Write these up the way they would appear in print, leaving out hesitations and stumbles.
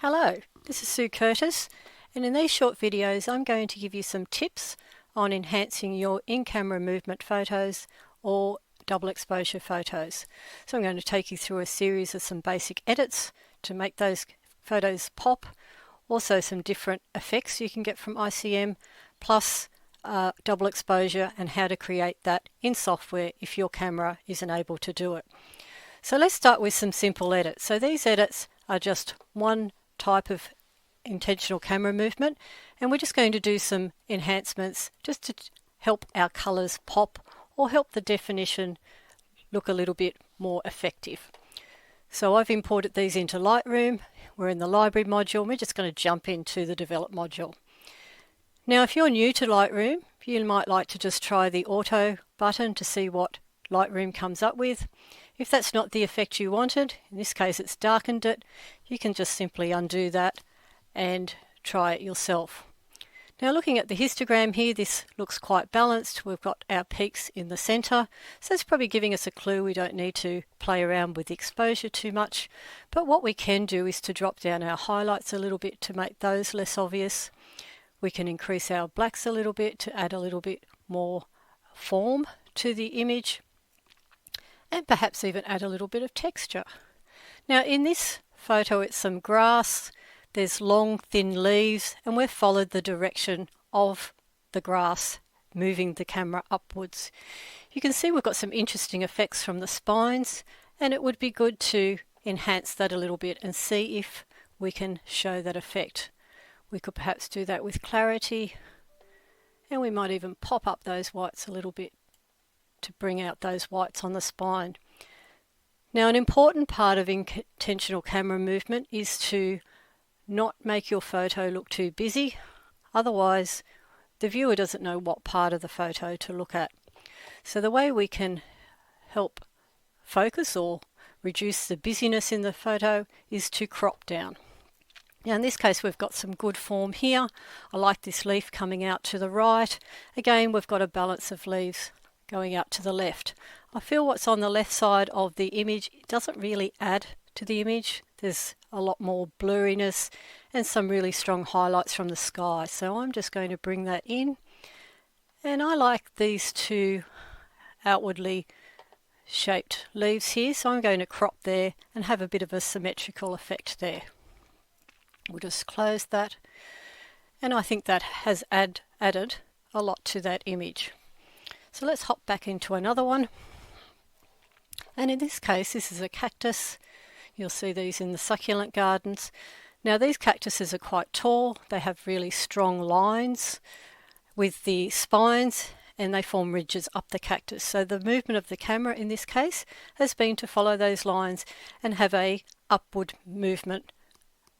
Hello, this is Sue Curtis, and in these short videos I'm going to give you some tips on enhancing your in-camera movement photos or double exposure photos. So I'm going to take you through a series of some basic edits to make those photos pop, also some different effects you can get from ICM, plus double exposure and how to create that in software if your camera isn't able to do it. So let's start with some simple edits. So these edits are just one type of intentional camera movement, and we're just going to do some enhancements just to help our colours pop or help the definition look a little bit more effective. So I've imported these into Lightroom. We're in the library module. We're just going to jump into the develop module. Now if you're new to Lightroom, you might like to just try the auto button to see what Lightroom comes up with. If that's not the effect you wanted, in this case it's darkened it, you can just simply undo that and try it yourself. Now looking at the histogram here, this looks quite balanced. We've got our peaks in the centre, so it's probably giving us a clue we don't need to play around with the exposure too much. But what we can do is to drop down our highlights a little bit to make those less obvious. We can increase our blacks a little bit to add a little bit more form to the image, and perhaps even add a little bit of texture. Now in this photo it's some grass, there's long thin leaves, and we've followed the direction of the grass moving the camera upwards. You can see we've got some interesting effects from the spines, and it would be good to enhance that a little bit and see if we can show that effect. We could perhaps do that with clarity, and we might even pop up those whites a little bit to bring out those whites on the spine. Now an important part of intentional camera movement is to not make your photo look too busy, otherwise the viewer doesn't know what part of the photo to look at. So the way we can help focus or reduce the busyness in the photo is to crop down. Now in this case we've got some good form here. I like this leaf coming out to the right. Again, we've got a balance of leaves going out to the left. I feel what's on the left side of the image doesn't really add to the image. There's a lot more blurriness and some really strong highlights from the sky. So I'm just going to bring that in. And I like these two outwardly shaped leaves here. So I'm going to crop there and have a bit of a symmetrical effect there. We'll just close that. And I think that has added a lot to that image. So let's hop back into another one. And in this case, this is a cactus. You'll see these in the succulent gardens. Now these cactuses are quite tall. They have really strong lines with the spines, and they form ridges up the cactus. So the movement of the camera in this case has been to follow those lines and have a upward movement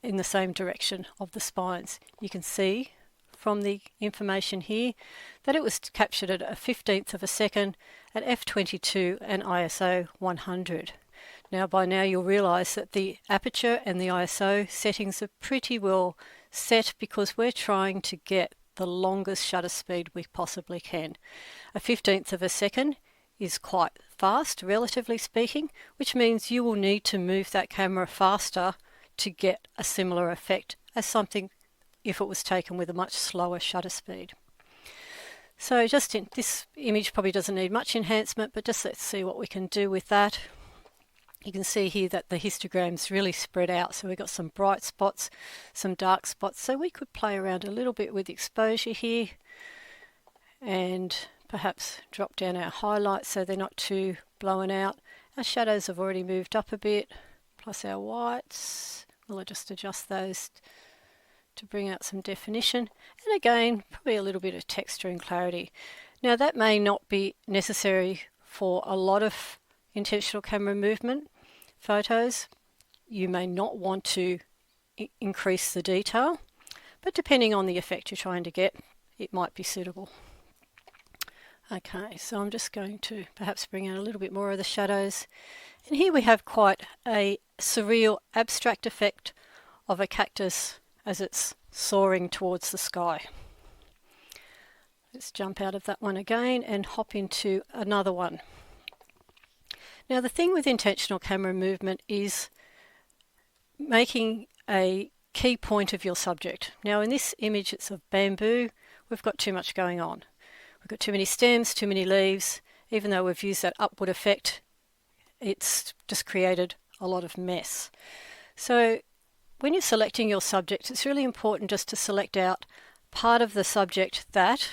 in the same direction of the spines. You can see from the information here that it was captured at a 15th of a second at f22 and ISO 100. Now by now you'll realise that the aperture and the ISO settings are pretty well set because we're trying to get the longest shutter speed we possibly can. A 15th of a second is quite fast, relatively speaking, which means you will need to move that camera faster to get a similar effect as something if it was taken with a much slower shutter speed. So just in this image probably doesn't need much enhancement, but just let's see what we can do with that. You can see here that the histogram's really spread out, so we've got some bright spots, some dark spots, so we could play around a little bit with exposure here and perhaps drop down our highlights so they're not too blown out. Our shadows have already moved up a bit, plus our whites. We'll just adjust those to bring out some definition, and again probably a little bit of texture and clarity. Now that may not be necessary for a lot of intentional camera movement photos. You may not want to increase the detail, but depending on the effect you're trying to get, it might be suitable. Okay, so I'm just going to perhaps bring out a little bit more of the shadows, and here we have quite a surreal abstract effect of a cactus as it's soaring towards the sky. Let's jump out of that one again and hop into another one. Now the thing with intentional camera movement is making a key point of your subject. Now in this image it's of bamboo. We've got too much going on. We've got too many stems, too many leaves. Even though we've used that upward effect, it's just created a lot of mess. So when you're selecting your subject, it's really important just to select out part of the subject that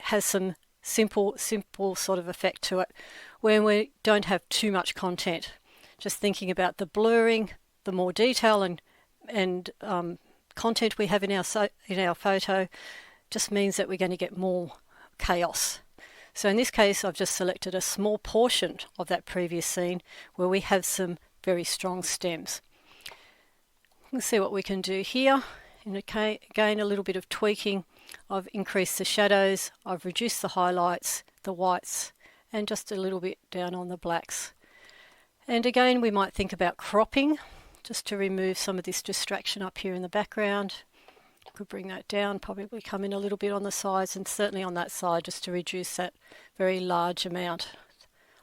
has some simple sort of effect to it, when we don't have too much content. Just thinking about the blurring, the more detail and content we have in our photo just means that we're going to get more chaos. So in this case, I've just selected a small portion of that previous scene where we have some very strong stems. Let's see what we can do here. And again, a little bit of tweaking. I've increased the shadows, I've reduced the highlights, the whites, and just a little bit down on the blacks. And again, we might think about cropping, just to remove some of this distraction up here in the background. Could bring that down, probably come in a little bit on the sides and certainly on that side, just to reduce that very large amount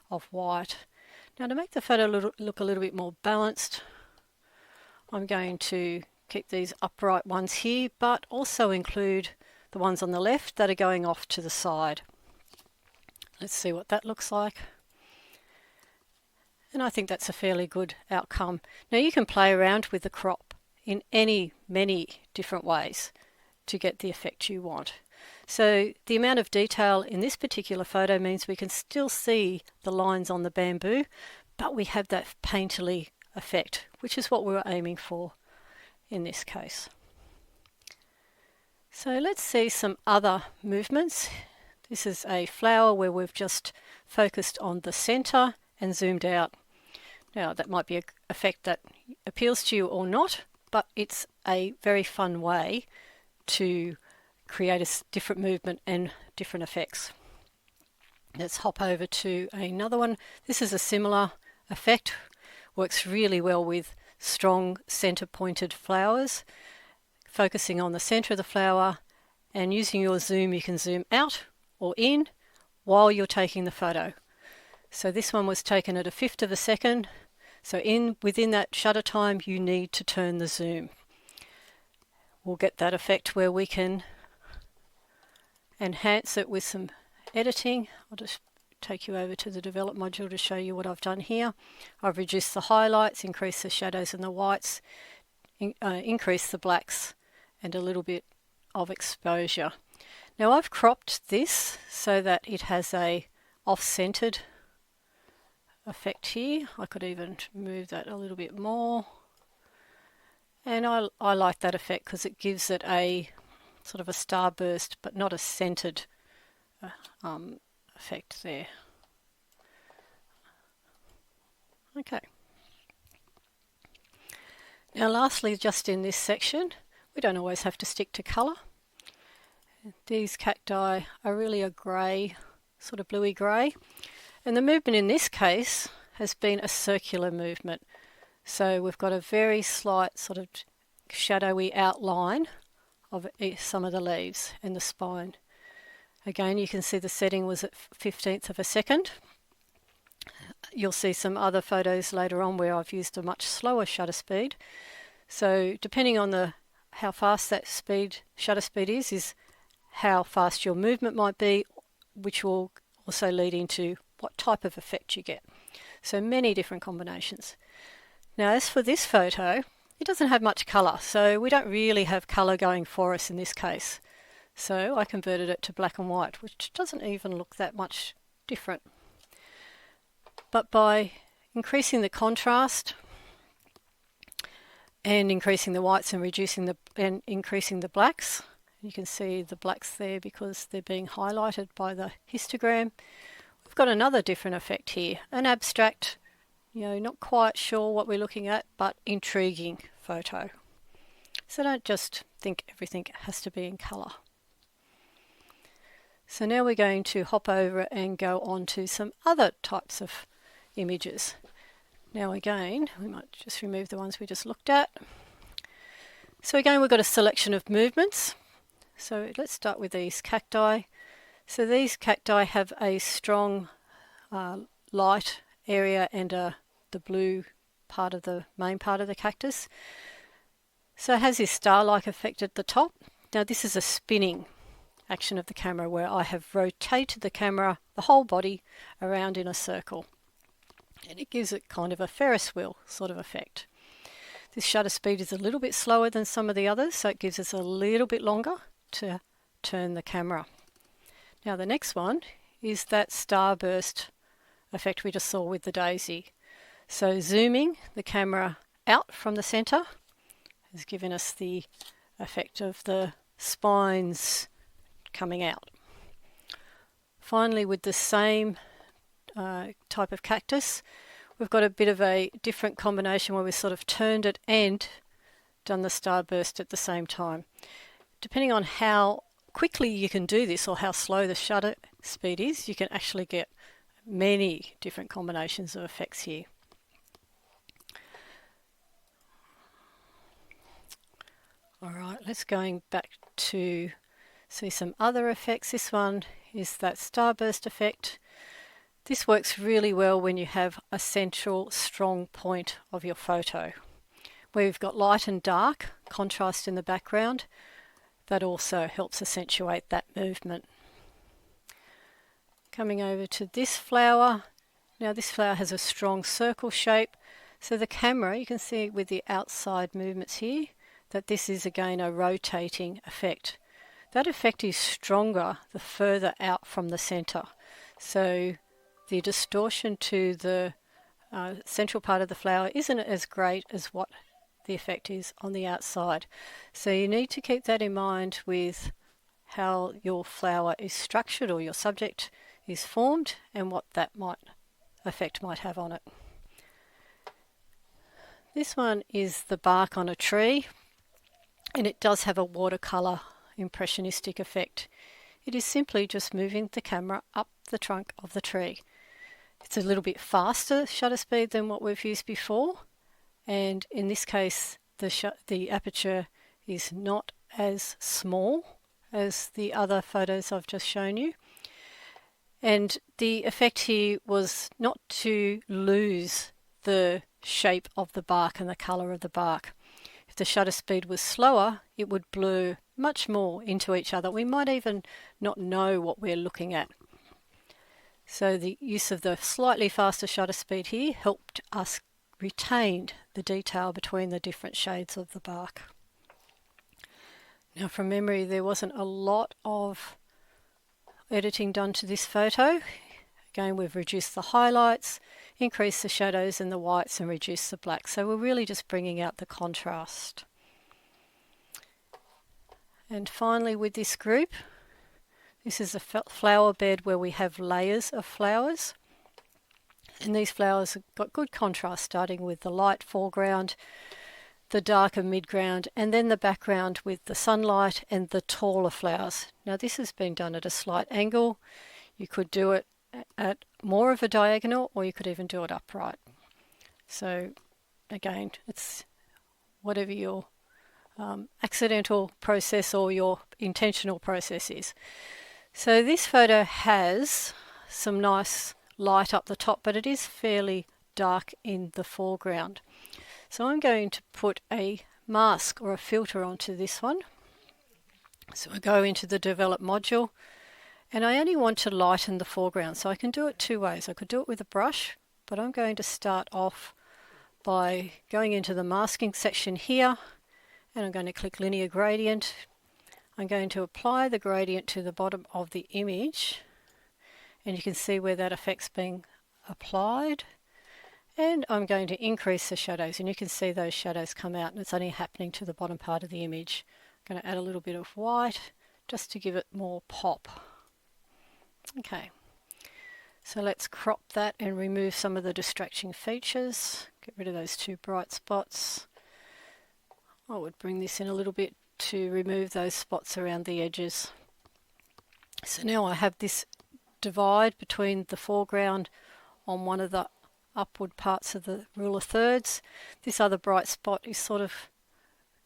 of white. Now to make the photo look a little bit more balanced, I'm going to keep these upright ones here, but also include the ones on the left that are going off to the side. Let's see what that looks like. And I think that's a fairly good outcome. Now you can play around with the crop in many different ways to get the effect you want. So the amount of detail in this particular photo means we can still see the lines on the bamboo, but we have that painterly effect, which is what we were aiming for in this case. So let's see some other movements. This is a flower where we've just focused on the center and zoomed out. Now that might be an effect that appeals to you or not, but it's a very fun way to create a different movement and different effects. Let's hop over to another one. This is a similar effect, works really well with strong center pointed flowers. Focusing on the center of the flower and using your zoom, you can zoom out or in while you're taking the photo. So this one was taken at 1/5 of a second. So within that shutter time, you need to turn the zoom. We'll get that effect where we can enhance it with some editing. I'll just take you over to the develop module to show you what I've done here. I've reduced the highlights, increased the shadows and the whites, increased the blacks, and a little bit of exposure. Now I've cropped this so that it has a off-centered effect here. I could even move that a little bit more, and I like that effect because it gives it a sort of a starburst but not a centered effect there. Okay, now lastly, just in this section, we don't always have to stick to colour. These cacti are really a grey, sort of bluey grey. And the movement in this case has been a circular movement. So we've got a very slight sort of shadowy outline of some of the leaves and the spine. Again, you can see the setting was at 1/15 of a second. You'll see some other photos later on where I've used a much slower shutter speed. So depending on how fast that shutter speed is how fast your movement might be, which will also lead into what type of effect you get. So many different combinations. Now as for this photo, it doesn't have much colour, so we don't really have colour going for us in this case. So I converted it to black and white, which doesn't even look that much different. But by increasing the contrast and increasing the whites and increasing the blacks, you can see the blacks there because they're being highlighted by the histogram. We've got another different effect here, an abstract, not quite sure what we're looking at, but intriguing photo. So don't just think everything has to be in colour. So now we're going to hop over and go on to some other types of images. Now again, we might just remove the ones we just looked at. So again, we've got a selection of movements. So let's start with these cacti. So these cacti have a strong light area and the blue part of the main part of the cactus. So it has this star-like effect at the top. Now this is a spinning action of the camera where I have rotated the camera, the whole body, around in a circle. And it gives it kind of a Ferris wheel sort of effect. This shutter speed is a little bit slower than some of the others, so it gives us a little bit longer to turn the camera. Now the next one is that starburst effect we just saw with the daisy. So zooming the camera out from the centre has given us the effect of the spines coming out. Finally, with the same type of cactus, we've got a bit of a different combination where we've sort of turned it and done the starburst at the same time. Depending on how quickly you can do this or how slow the shutter speed is, you can actually get many different combinations of effects here. Alright, let's going back to see some other effects. This one is that starburst effect. This works really well when you have a central strong point of your photo. Where you've got light and dark, contrast in the background, that also helps accentuate that movement. Coming over to this flower. Now this flower has a strong circle shape, so the camera, you can see with the outside movements here, that this is again a rotating effect. That effect is stronger the further out from the centre. So the distortion to the central part of the flower isn't as great as what the effect is on the outside. So you need to keep that in mind with how your flower is structured or your subject is formed and what that effect might have on it. This one is the bark on a tree, and it does have a watercolour impressionistic effect. It is simply just moving the camera up the trunk of the tree. It's a little bit faster shutter speed than what we've used before, and in this case the aperture is not as small as the other photos I've just shown you. And the effect here was not to lose the shape of the bark and the colour of the bark. If the shutter speed was slower, it would blur much more into each other. We might even not know what we're looking at. So the use of the slightly faster shutter speed here helped us retain the detail between the different shades of the bark. Now from memory, there wasn't a lot of editing done to this photo. Again, we've reduced the highlights, increased the shadows and the whites, and reduced the black. So we're really just bringing out the contrast. And finally, with this group, this is a flower bed where we have layers of flowers. And these flowers have got good contrast, starting with the light foreground, the darker midground, and then the background with the sunlight and the taller flowers. Now this has been done at a slight angle. You could do it at more of a diagonal, or you could even do it upright. So again, it's whatever your accidental process or your intentional process is. So this photo has some nice light up the top, but it is fairly dark in the foreground. So I'm going to put a mask or a filter onto this one. So I go into the develop module, and I only want to lighten the foreground, so I can do it two ways. I could do it with a brush, but I'm going to start off by going into the masking section here, and I'm going to click linear gradient. I'm going to apply the gradient to the bottom of the image, and you can see where that effect's being applied. And I'm going to increase the shadows, and you can see those shadows come out, and it's only happening to the bottom part of the image. I'm going to add a little bit of white just to give it more pop. Okay, so let's crop that and remove some of the distracting features. Get rid of those two bright spots. I would bring this in a little bit to remove those spots around the edges. So now I have this divide between the foreground on one of the upward parts of the rule of thirds. This other bright spot is sort of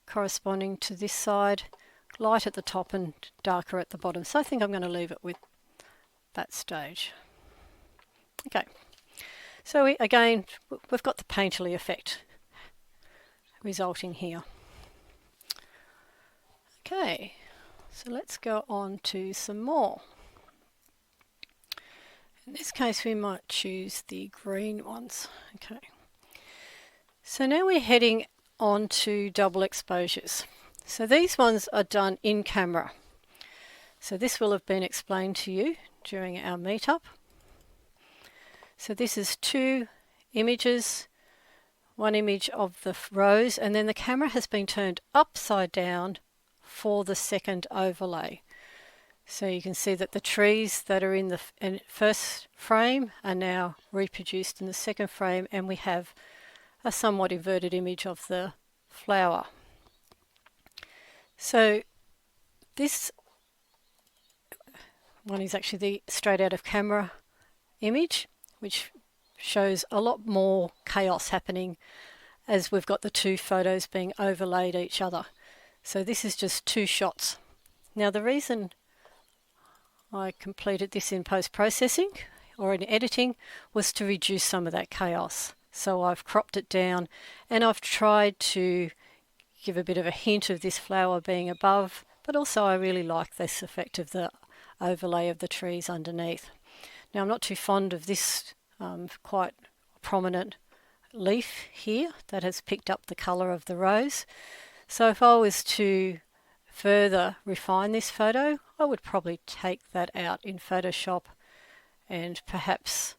corresponding to this side, light at the top and darker at the bottom. So I think I'm going to leave it with that stage. Okay, so we've got the painterly effect resulting here. Okay, so let's go on to some more. In this case we might choose the green ones. Okay, so now we're heading on to double exposures. So these ones are done in camera. So this will have been explained to you during our meetup. So this is 2 images, one image of the rose, and then the camera has been turned upside down for the second overlay. So you can see that the trees that are in the first frame are now reproduced in the second frame, and we have a somewhat inverted image of the flower. So this one is actually the straight out of camera image, which shows a lot more chaos happening as we've got the 2 photos being overlaid each other. So this is just 2 shots. Now the reason I completed this in post-processing or in editing was to reduce some of that chaos. So I've cropped it down and I've tried to give a bit of a hint of this flower being above, but also I really like this effect of the overlay of the trees underneath. Now I'm not too fond of this quite prominent leaf here that has picked up the colour of the rose. So if I was to further refine this photo, I would probably take that out in Photoshop and perhaps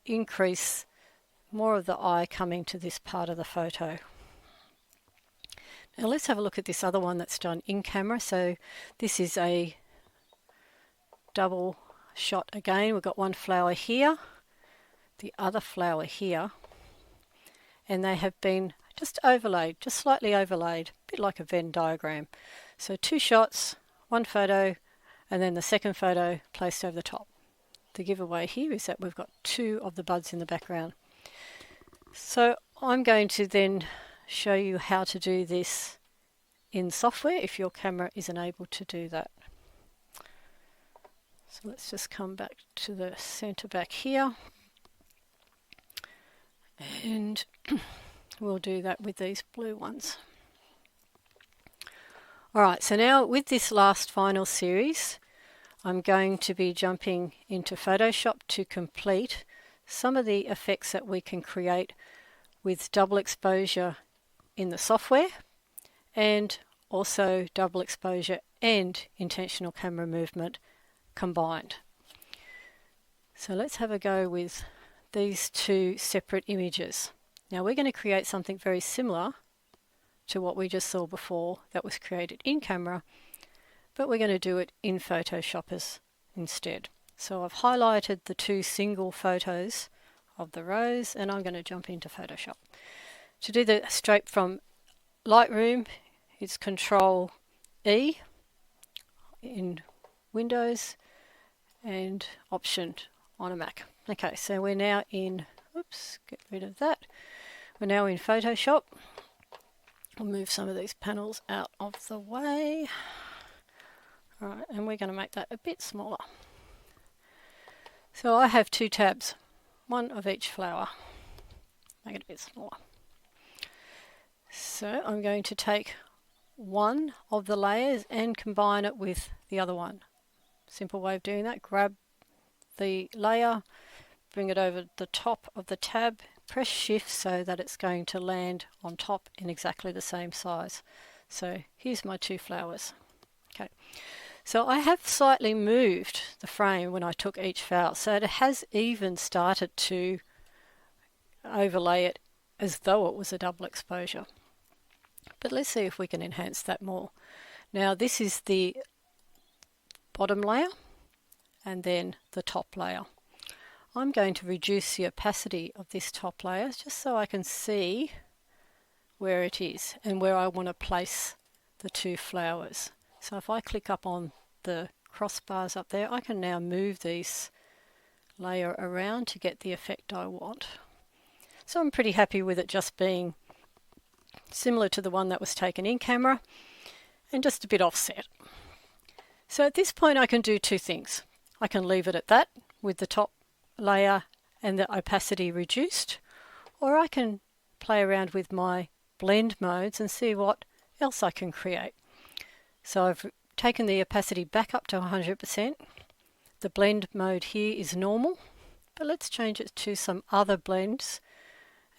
increase more of the eye coming to this part of the photo. Now let's have a look at this other one that's done in camera. So this is a double shot again. We've got one flower here, the other flower here, and they have been just overlaid, just slightly overlaid, a bit like a Venn diagram. So 2 shots, 1 photo, and then the second photo placed over the top. The giveaway here is that we've got 2 of the buds in the background. So I'm going to then show you how to do this in software if your camera isn't able to do that. So let's just come back to the center back here, and we'll do that with these blue ones. Alright, so now with this last final series, I'm going to be jumping into Photoshop to complete some of the effects that we can create with double exposure in the software, and also double exposure and intentional camera movement combined. So let's have a go with these 2 separate images. Now we're going to create something very similar to what we just saw before that was created in camera, but we're going to do it in Photoshop instead. So I've highlighted the 2 single photos of the rose, and I'm going to jump into Photoshop. To do that straight from Lightroom, it's Control E in Windows and Option on a Mac. Okay, so we're now in, oops, get rid of that. We're now in Photoshop. I'll move some of these panels out of the way. Alright, and we're going to make that a bit smaller. So I have 2 tabs, one of each flower. Make it a bit smaller. So I'm going to take one of the layers and combine it with the other one. Simple way of doing that: grab the layer, bring it over the top of the tab, press shift so that it's going to land on top in exactly the same size. So here's my 2 flowers. Okay, so I have slightly moved the frame when I took each flower, so it has even started to overlay it as though it was a double exposure. But let's see if we can enhance that more. Now this is the bottom layer and then the top layer. I'm going to reduce the opacity of this top layer just so I can see where it is and where I want to place the 2 flowers. So if I click up on the crossbars up there, I can now move this layer around to get the effect I want. So I'm pretty happy with it just being similar to the one that was taken in camera and just a bit offset. So at this point I can do 2 things. I can leave it at that with the top layer and the opacity reduced, or I can play around with my blend modes and see what else I can create. So I've taken the opacity back up to 100%. The blend mode here is normal, but let's change it to some other blends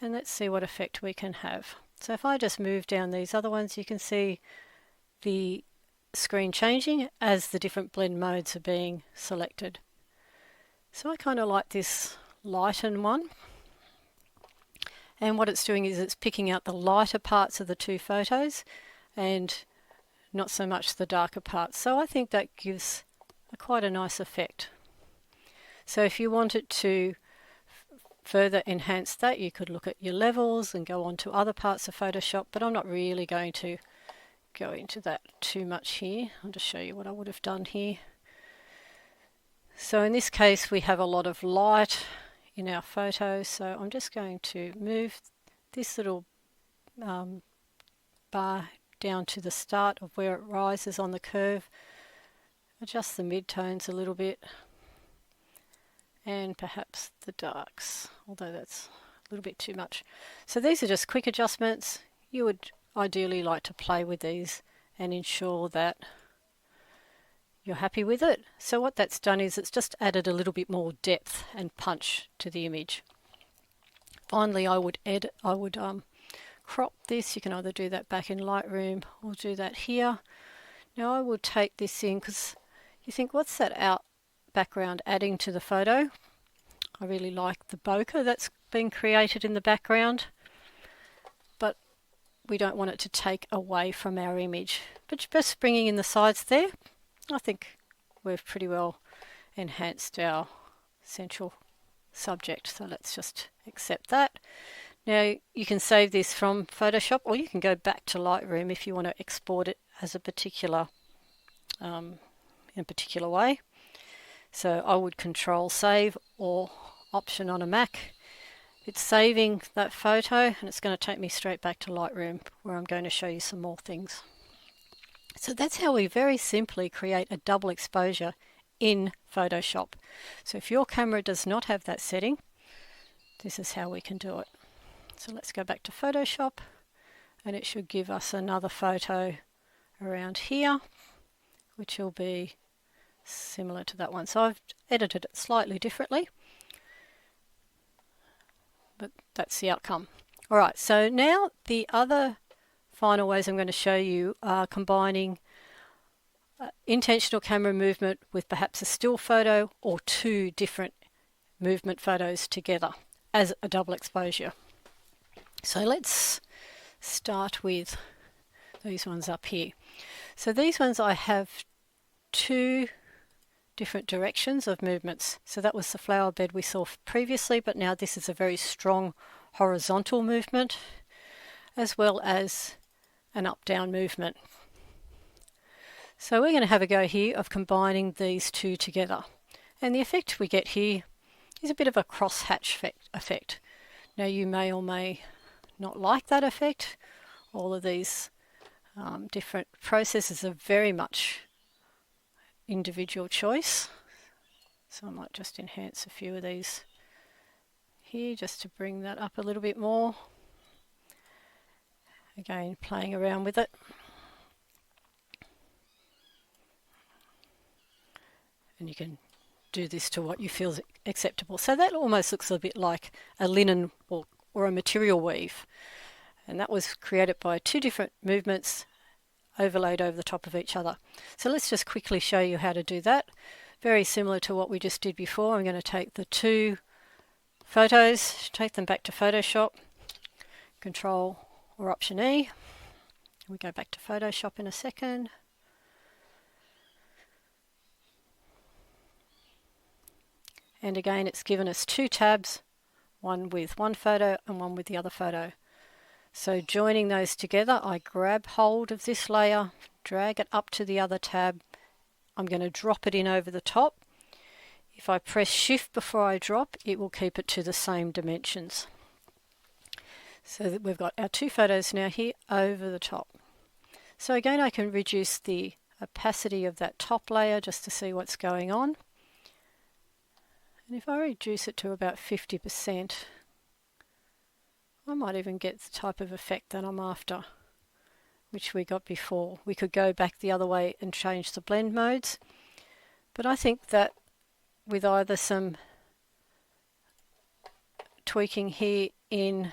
and let's see what effect we can have. So if I just move down these other ones, you can see the screen changing as the different blend modes are being selected. So I kind of like this lighten one, and what it's doing is it's picking out the lighter parts of the two photos and not so much the darker parts. So I think that gives quite a nice effect. So if you wanted to further enhance that, you could look at your levels and go on to other parts of Photoshop, but I'm not really going to go into that too much here. I'll just show you what I would have done here. So in this case we have a lot of light in our photo, so I'm just going to move this little bar down to the start of where it rises on the curve, adjust the midtones a little bit, and perhaps the darks, although that's a little bit too much. So these are just quick adjustments. You would ideally like to play with these and ensure that you're happy with it. So what that's done is it's just added a little bit more depth and punch to the image. Finally, I would crop this. You can either do that back in Lightroom or do that here. Now I will take this in because you think, what's that background adding to the photo? I really like the bokeh that's been created in the background, but we don't want it to take away from our image. But just bringing in the sides there, I think we've pretty well enhanced our central subject. So let's just accept that. Now you can save this from Photoshop, or you can go back to Lightroom if you want to export it as a particular in a particular way. So I would Control Save or Option on a Mac. It's saving that photo and it's going to take me straight back to Lightroom where I'm going to show you some more things. So that's how we very simply create a double exposure in Photoshop. So if your camera does not have that setting, this is how we can do it. So let's go back to Photoshop and it should give us another photo around here, which will be similar to that one. So I've edited it slightly differently, but that's the outcome. Alright, so now the other final ways I'm going to show you are combining intentional camera movement with perhaps a still photo or two different movement photos together as a double exposure. So let's start with these ones up here. So these ones I have two different directions of movements. So that was the flower bed we saw previously, but now this is a very strong horizontal movement as well as an up-down movement. So we're going to have a go here of combining these two together. And the effect we get here is a bit of a crosshatch effect. Now you may or may not like that effect. All of these different processes are very much individual choice. So I might just enhance a few of these here just to bring that up a little bit more. Again, playing around with it. And you can do this to what you feel is acceptable. So that almost looks a bit like a linen or a material weave. And that was created by two different movements overlaid over the top of each other. So let's just quickly show you how to do that. Very similar to what we just did before. I'm going to take the two photos, take them back to Photoshop, Control or Option E. We go back to Photoshop in a second. And again, it's given us two tabs, one with one photo and one with the other photo. So joining those together, I grab hold of this layer, drag it up to the other tab. I'm going to drop it in over the top. If I press Shift before I drop, it will keep it to the same dimensions. So that we've got our two photos now here over the top. So again, I can reduce the opacity of that top layer just to see what's going on. And if I reduce it to about 50%, I might even get the type of effect that I'm after which we got before. We could go back the other way and change the blend modes, but I think that with either some tweaking here in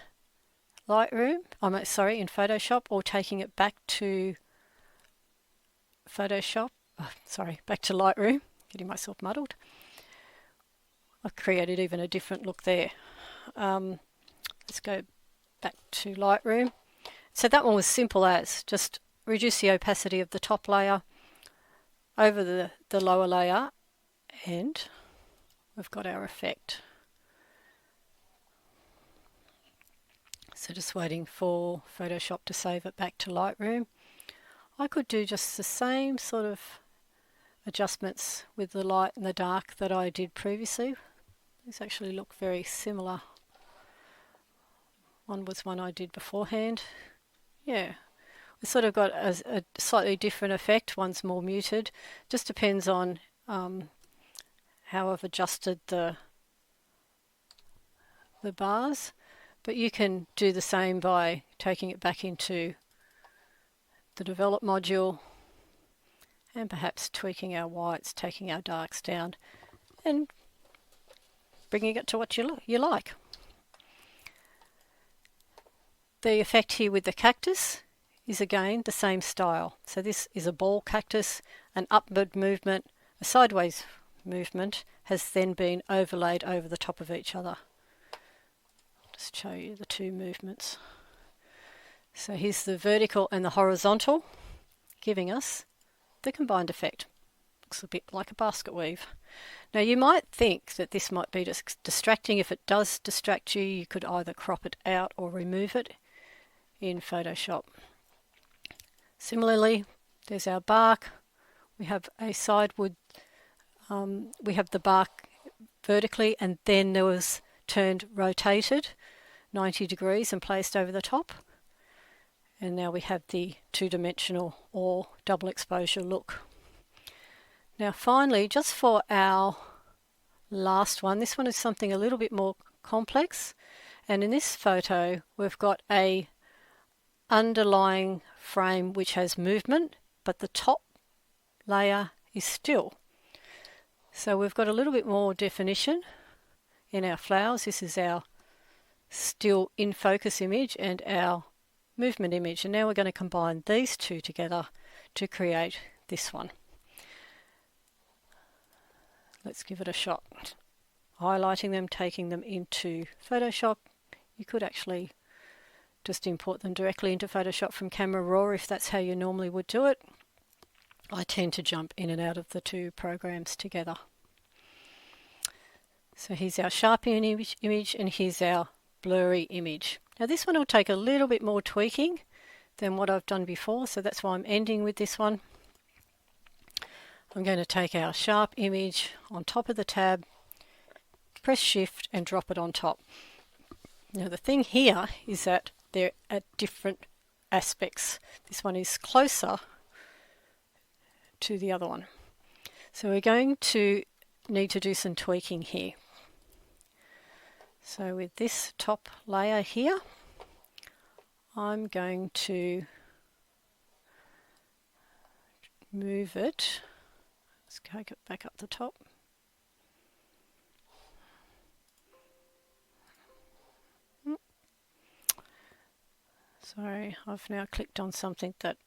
Lightroom, in Photoshop, or taking it back to back to Lightroom, getting myself muddled. I've created even a different look there. Let's go back to Lightroom. So that one was simple as just reduce the opacity of the top layer over the lower layer, and we've got our effect. So just waiting for Photoshop to save it back to Lightroom. I could do just the same sort of adjustments with the light and the dark that I did previously. These actually look very similar. One was one I did beforehand. Yeah, we sort of got a slightly different effect. One's more muted. Just depends on how I've adjusted the bars. But you can do the same by taking it back into the develop module and perhaps tweaking our whites, taking our darks down and bringing it to what you like. The effect here with the cactus is again the same style. So this is a ball cactus, an upward movement, a sideways movement has then been overlaid over the top of each other. I'll just show you the two movements. So here's the vertical and the horizontal, giving us the combined effect. Looks a bit like a basket weave. Now you might think that this might be distracting. If it does distract you, you could either crop it out or remove it in Photoshop. Similarly, there's our bark. We have a sideward, we have the bark vertically, and then there was rotated 90 degrees and placed over the top. And now we have the two-dimensional or double exposure look. Now finally, just for our last one, this one is something a little bit more complex. And in this photo, we've got a underlying frame which has movement, but the top layer is still. So we've got a little bit more definition in our flowers. This is our still in focus image and our movement image, and now we're going to combine these two together to create this one. Let's give it a shot. Highlighting them, taking them into Photoshop. You could actually just import them directly into Photoshop from Camera Raw if that's how you normally would do it. I tend to jump in and out of the two programs together. So here's our sharp image and here's our blurry image. Now this one will take a little bit more tweaking than what I've done before, so that's why I'm ending with this one. I'm going to take our sharp image on top of the tab, press Shift and drop it on top. Now the thing here is that they're at different aspects. This one is closer to the other one. So we're going to need to do some tweaking here. So with this top layer here, I'm going to move it. Let's take it back up the top. Sorry, I've now clicked on something that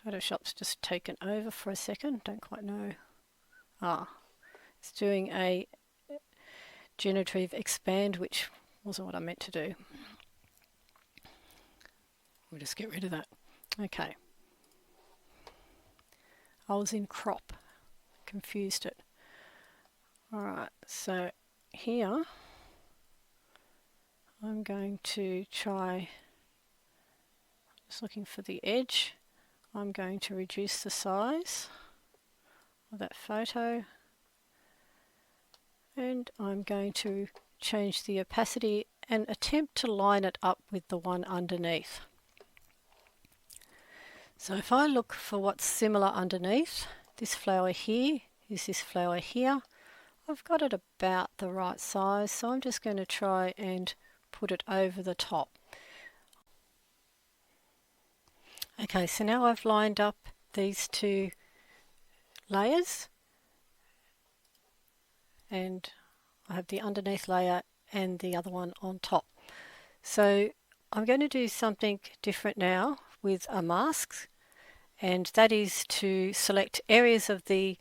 Photoshop's just taken over for a second. Don't quite know. It's doing a generative expand, which wasn't what I meant to do. We'll just get rid of that. Okay. I was in crop. Confused it. Alright, so here I'm going to try, just looking for the edge, I'm going to reduce the size of that photo, and I'm going to change the opacity and attempt to line it up with the one underneath. So if I look for what's similar underneath, this flower here is this flower here. I've got it about the right size, so I'm just going to try and put it over the top. Okay, so now I've lined up these two layers, and I have the underneath layer and the other one on top. So I'm going to do something different now with a mask, and that is to select areas of the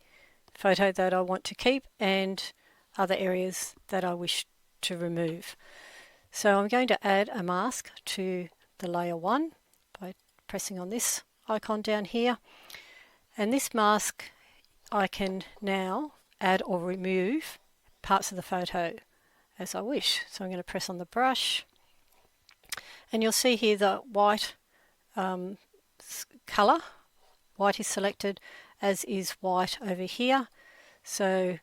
photo that I want to keep and other areas that I wish to remove. So I'm going to add a mask to the layer 1 by pressing on this icon down here, and this mask I can now add or remove parts of the photo as I wish. So I'm going to press on the brush, and you'll see here the white colour. White is selected, as is white over here, so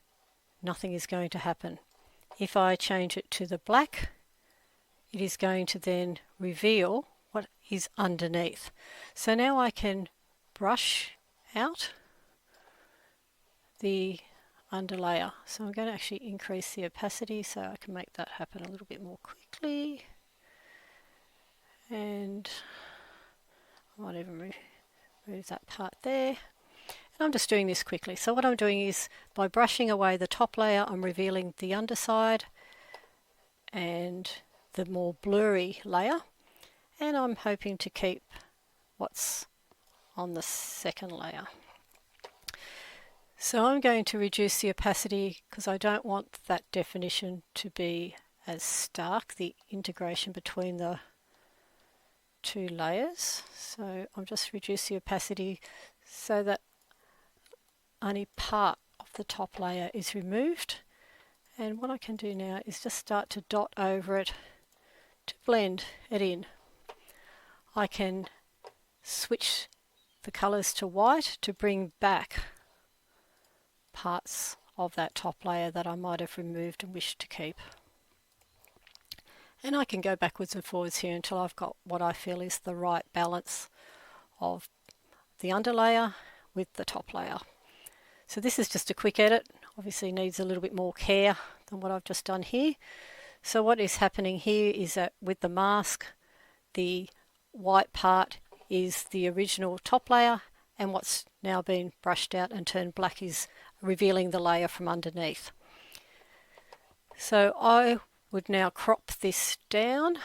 nothing is going to happen. If I change it to the black, it is going to then reveal what is underneath. So now I can brush out the underlayer. So I'm going to actually increase the opacity so I can make that happen a little bit more quickly. And I might even remove that part there. And I'm just doing this quickly. So what I'm doing is, by brushing away the top layer, I'm revealing the underside and the more blurry layer, and I'm hoping to keep what's on the second layer. So I'm going to reduce the opacity because I don't want that definition to be as stark, the integration between the two layers. So I'll just reduce the opacity so that only part of the top layer is removed. And what I can do now is just start to dot over it to blend it in. I can switch the colours to white to bring back parts of that top layer that I might have removed and wished to keep. And I can go backwards and forwards here until I've got what I feel is the right balance of the underlayer with the top layer. So this is just a quick edit. Obviously needs a little bit more care than what I've just done here. So what is happening here is that with the mask, the white part is the original top layer, and what's now been brushed out and turned black is revealing the layer from underneath. So I would now crop this down,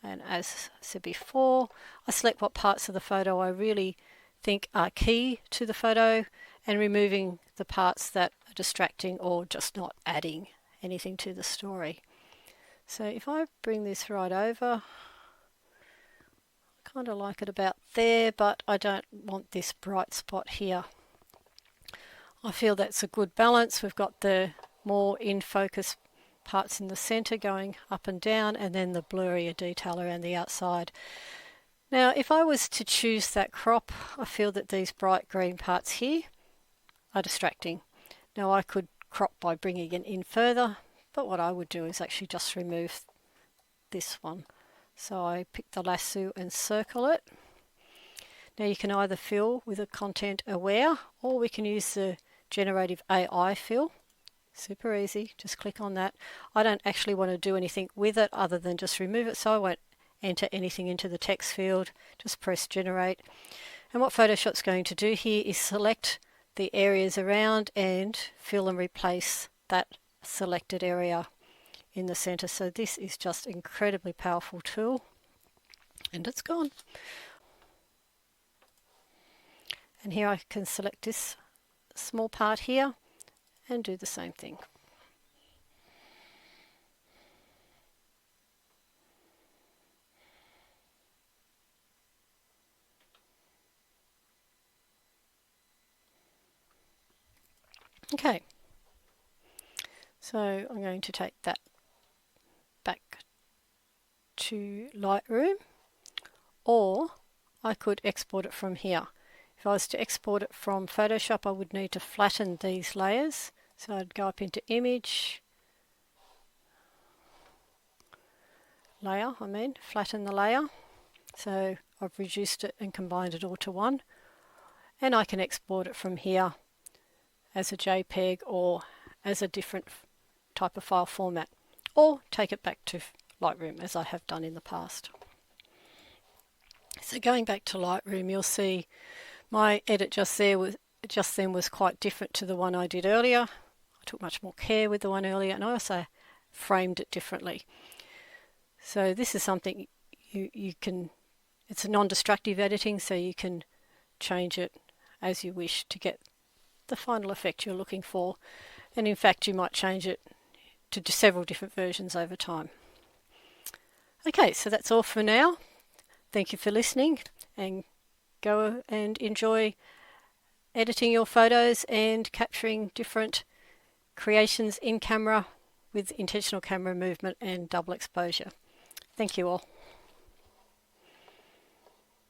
and as I said before, I select what parts of the photo I really think are key to the photo, and removing the parts that are distracting or just not adding anything to the story. So if I bring this right over, I kind of like it about there, but I don't want this bright spot here. I feel that's a good balance. We've got the more in focus parts in the centre going up and down, and then the blurrier detail around the outside. Now if I was to choose that crop, I feel that these bright green parts here are distracting. Now I could crop by bringing it in further, but what I would do is actually just remove this one. So I pick the lasso and circle it. Now you can either fill with a content aware, or we can use the generative AI fill. Super easy, just click on that. I don't actually want to do anything with it other than just remove it, so I won't enter anything into the text field. Just press generate. And what Photoshop's going to do here is select the areas around and fill and replace that selected area in the center. So this is just an incredibly powerful tool, and it's gone. And here I can select this small part here and do the same thing. Okay, so I'm going to take that back to Lightroom, or I could export it from here. If I was to export it from Photoshop, I would need to flatten these layers. So I'd go up into Image, Layer, flatten the layer. So I've reduced it and combined it all to one. And I can export it from here as a JPEG or as a different type of file format, or take it back to Lightroom as I have done in the past. So going back to Lightroom, you'll see my edit just then was quite different to the one I did earlier. I took much more care with the one earlier, and I also framed it differently. So this is something you can, it's a non-destructive editing, so you can change it as you wish to get the final effect you're looking for. And in fact, you might change it to several different versions over time. Okay, so that's all for now. Thank you for listening, and go and enjoy editing your photos and capturing different creations in camera with intentional camera movement and double exposure. Thank you all.